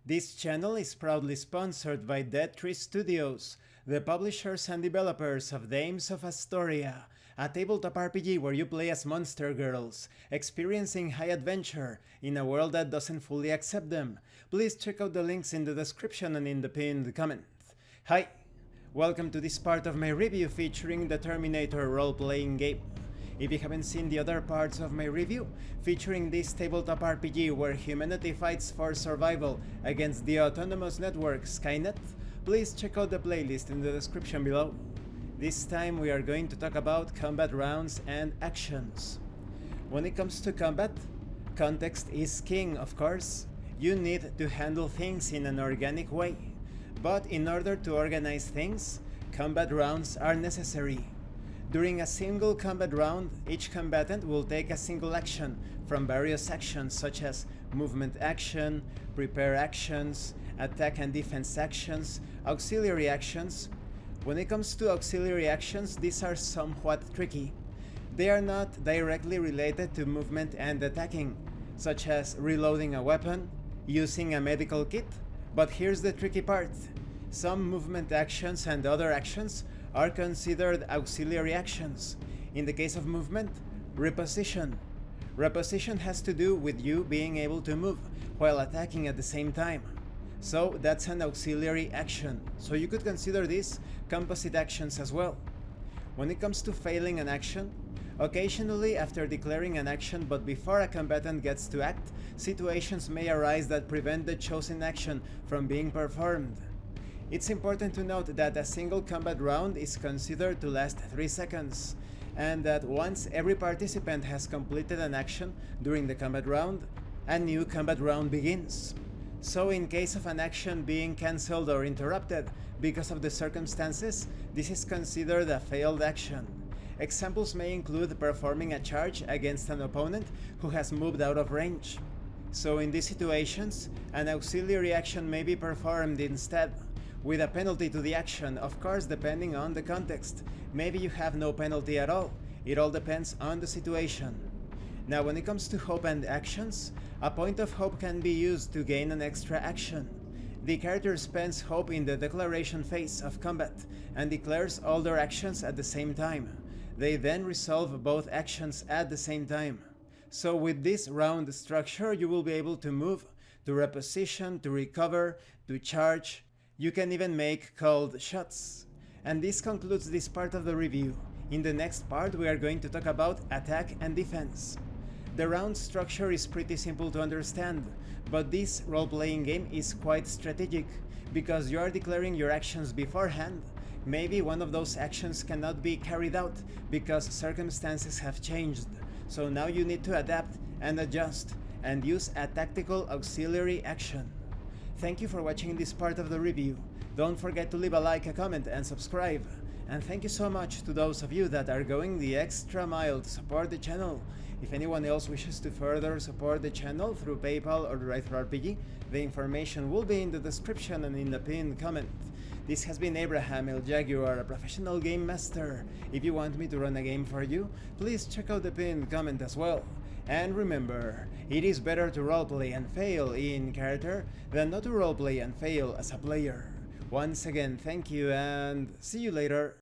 This channel is proudly sponsored by Dead Tree Studios, the publishers and developers of Dames of Asstoria, a tabletop RPG where you play as monster girls, experiencing high adventure in a world that doesn't fully accept them. Please check out the links in the description and in the pinned comment. Hi, welcome to this part of my review featuring the Terminator role-playing game. If you haven't seen the other parts of my review, featuring this tabletop RPG where humanity fights for survival against the autonomous network Skynet, please check out the playlist in the description below. This time we are going to talk about combat rounds and actions. When it comes to combat, context is king, of course. You need to handle things in an organic way. But in order to organize things, combat rounds are necessary. During a single combat round, each combatant will take a single action from various actions such as movement action, prepare actions, attack and defense actions, auxiliary actions. When it comes to auxiliary actions, these are somewhat tricky. They are not directly related to movement and attacking, such as reloading a weapon, using a medical kit, but here's the tricky part. Some movement actions and other actions are considered auxiliary actions. In the case of movement, reposition. Reposition has to do with you being able to move while attacking at the same time. So that's an auxiliary action. So you could consider these composite actions as well. When it comes to failing an action, occasionally after declaring an action but before a combatant gets to act, situations may arise that prevent the chosen action from being performed. It's important to note that a single combat round is considered to last 3 seconds, and that once every participant has completed an action during the combat round, a new combat round begins. So in case of an action being cancelled or interrupted because of the circumstances, this is considered a failed action. Examples may include performing a charge against an opponent who has moved out of range. So in these situations, an auxiliary action may be performed instead, with a penalty to the action, of course depending on the context. Maybe you have no penalty at all. It all depends on the situation. Now when it comes to hope and actions, a point of hope can be used to gain an extra action. The character spends hope in the declaration phase of combat and declares all their actions at the same time. They then resolve both actions at the same time. So with this round structure you will be able to move, to reposition, to recover, to charge. You can even make cold shots. And this concludes this part of the review. In the next part we are going to talk about attack and defense. The round structure is pretty simple to understand, but this role-playing game is quite strategic, because you are declaring your actions beforehand. Maybe one of those actions cannot be carried out because circumstances have changed, so now you need to adapt and adjust and use a tactical auxiliary action. Thank you for watching this part of the review. Don't forget to leave a like, a comment and subscribe. And thank you so much to those of you that are going the extra mile to support the channel. If anyone else wishes to further support the channel through PayPal or RPG, the information will be in the description and in the pinned comment. This has been Abraham El Jaguar, a professional game master. If you want me to run a game for you, please check out the pinned comment as well. And remember, it is better to roleplay and fail in character than not to roleplay and fail as a player. Once again, thank you and see you later.